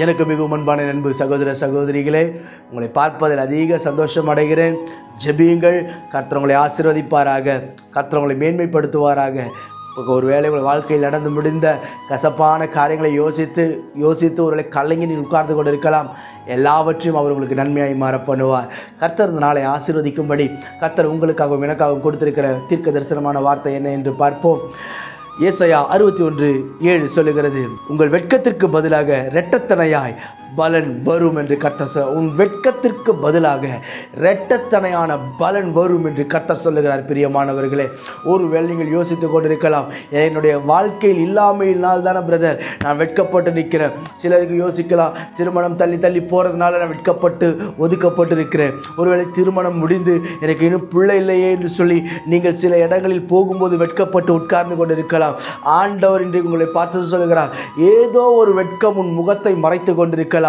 எனக்கு மிகவும் அன்பான அன்பு சகோதர சகோதரிகளே, உங்களை பார்ப்பதில் அதிக சந்தோஷம் அடைகிறேன். ஜெபியுங்கள், கர்த்தர் உங்களை ஆசீர்வதிப்பாராக, கர்த்தர் உங்களை மேன்மைப்படுத்துவாராக. ஒருவேளை உங்கள் வாழ்க்கையில் நடந்து முடிந்த கசப்பான காரியங்களை யோசித்து ஒருவேளை கலங்கி நீ உட்கார்ந்து கொண்டு இருக்கலாம். எல்லாவற்றையும் அவர் உங்களுக்கு நன்மையாய் மாற பண்ணுவார். கர்த்தர் இந்த நாளை ஆசீர்வதிக்கும்படி கர்த்தர் உங்களுக்காகவும் எனக்காகவும் கொடுத்திருக்கிற தீர்க்க தரிசனமான வார்த்தை என்ன என்று பார்ப்போம். ஏசாயா 61:7 சொல்லுகிறது, உங்கள் வெட்கத்திற்கு பதிலாக இரட்டத்தனையாய் பலன் வரும் என்று கர்த்தர் உன் வெட்கத்திற்கு பதிலாக இரட்டத்தனையான பலன் வரும் என்று கர்த்தர் சொல்லுகிறார். பிரியமானவர்களே, ஒருவேளை நீங்கள் யோசித்து கொண்டிருக்கலாம், என்னுடைய வாழ்க்கையில் இல்லாமையினால் தானே பிரதர் நான் வெட்கப்பட்டு நிற்கிறேன். சிலருக்கு யோசிக்கலாம், திருமணம் தள்ளி போகிறதுனால நான் வெட்கப்பட்டு ஒதுக்கப்பட்டு இருக்கிறேன். ஒருவேளை திருமணம் முடிந்து எனக்கு இன்னும் பிள்ளை இல்லையே என்று சொல்லி நீங்கள் சில இடங்களில் போகும்போது வெட்கப்பட்டு உட்கார்ந்து கொண்டிருக்கலாம். ஆண்டவர் இன்றைக்கு உங்களை பார்த்து சொல்லுகிறார், ஏதோ ஒரு வெட்கம் உன் முகத்தை மறைத்து கொண்டிருக்கலாம்,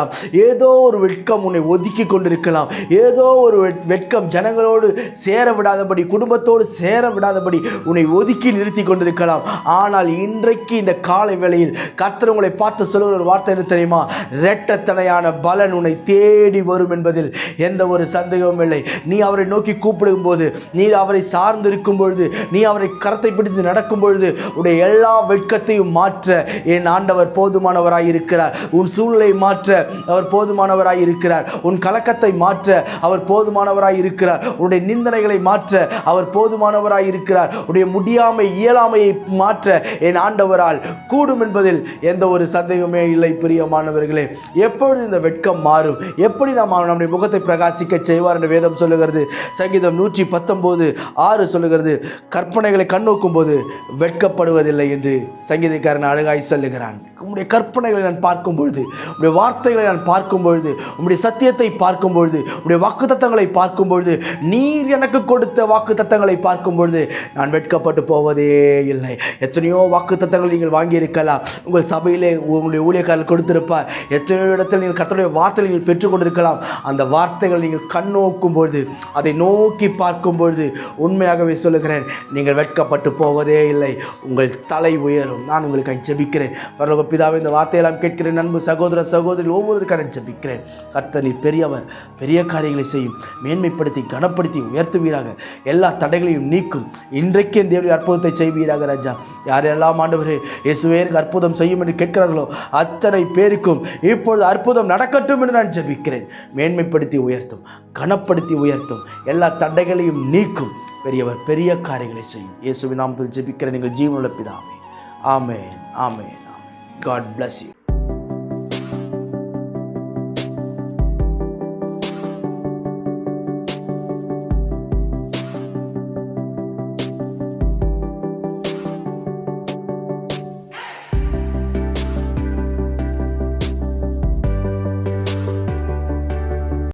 ஏதோ ஒரு வெட்கம் உன்னை ஒதுக்கி கொண்டிருக்கலாம், ஏதோ ஒரு வெட்கம் ஜனங்களோடு சேர விடாதபடி, குடும்பத்தோடு சேர விடாதபடி உன்னை ஒதுக்கி நிறுத்தி கொண்டிருக்கலாம். ஆனால் இன்றைக்கு இந்த காலை வேளையில் கர்த்தர் உங்களை பார்த்து சொல்லுகிற ஒரு வார்த்தை என்ன தெரியுமா? இரட்டத்தனையான பலன் உன்னை தேடி வரும் என்பதில் எந்த ஒரு சந்தேகமும் இல்லை. நீ அவரை நோக்கி கூப்பிடும் போது, நீ அவரை சார்ந்து இருக்கும் பொழுது, நீ அவரை கரத்தை பிடித்து நடக்கும் பொழுது உன்னுடைய எல்லா வெட்கத்தையும் மாற்ற என் ஆண்டவர் போதுமானவராய் இருக்கிறார். உன் சூழ்நிலை மாற்ற அவர் போதுமானவராய் இருக்கிறார். உன் கலக்கத்தை மாற்ற அவர் போதுமானவராய் இருக்கிறார். உன்னுடைய நிந்தனைகளை மாற்ற அவர் போதுமானவராய் இருக்கிறார். உன்னுடைய முடியாமை இயலாமையை மாற்ற என் ஆண்டவரால் கூடும் என்பதில் எந்த ஒரு சந்தேகமே இல்லை. பிரியமானவர்களே, எப்பொழுது இந்த வெட்கம் மாறும்? எப்படி நம்முடைய முகத்தை பிரகாசிக்க செய்வார் என்று வேதம் சொல்லுகிறது. சங்கீதம் 119:6 சொல்லுகிறது, கற்பனைகளை கண்ணோக்கும் போது வெட்கப்படுவதில்லை என்று சங்கீதக்காரன் அழகாய் சொல்லுகிறான். உம்முடைய கற்பனைகளை நான் பார்க்கும் பொழுது, உம்முடைய வார்த்தைகளை நான் பார்க்கும் பொழுது, உம்முடைய சத்தியத்தை பார்க்கும் பொழுது, உம்முடைய வாக்குத்தத்தங்களை பார்க்கும் பொழுது, நீர் எனக்கு கொடுத்த வாக்குத்தத்தங்களை பார்க்கும் பொழுது நான் வெட்கப்பட்டு போவதே இல்லை. எத்தனையோ வாக்குத்தத்தங்கள் நீங்கள் வாங்கியிருக்கலாம், உங்கள் சபையிலே உங்களுடைய ஊழியக்காரர்கள் கொடுத்திருப்பார். எத்தனையோ இடத்தில் நீங்கள் கர்த்தருடைய வார்த்தைகளை நீங்கள் பெற்றுக்கொண்டிருக்கலாம். அந்த வார்த்தைகள் நீங்கள் கண்ணோக்கும் பொழுது, அதை நோக்கி பார்க்கும் பொழுது உண்மையாகவே சொல்லுகிறேன், நீங்கள் வெட்கப்பட்டு போவதே இல்லை. உங்கள் தலை உயரும். நான் உங்களுக்கு ஜெபிக்கிறேன். பரலோக பிதாவே, இந்த வார்த்தையெல்லாம் கேட்கிறேன் அன்பு சகோதர சகோதரி ஒவ்வொருவருக்கான ஜெபிக்கிறேன். கர்த்தர் நீர் பெரியவர், பெரிய காரியங்களை செய்யும், மேன்மைப்படுத்தி கனப்படுத்தி உயர்த்துவீராக. எல்லா தடைகளையும் நீக்கும். இன்றைக்கு என் தேவனுடைய அற்புதத்தை செய்வீராக ராஜா. யாரெல்லாம் ஆண்டவரே இயேசுவே எனக்கு அற்புதம் செய்யும் என்று கேட்கிறார்களோ அத்தனை பேருக்கும் இப்பொழுது அற்புதம் நடக்கட்டும் என்று நான் ஜெபிக்கிறேன். மேன்மைப்படுத்தி உயர்த்தும், கனப்படுத்தி உயர்த்தும், எல்லா தடைகளையும் நீக்கும். பெரியவர், பெரிய காரியங்களை செய்யும். இயேசுவின் நாமத்தில் ஜெபிக்கிறேன் எங்கள் ஜீவனுள்ள பிதாவே. ஆமென், ஆமென், ஆமென். God bless you.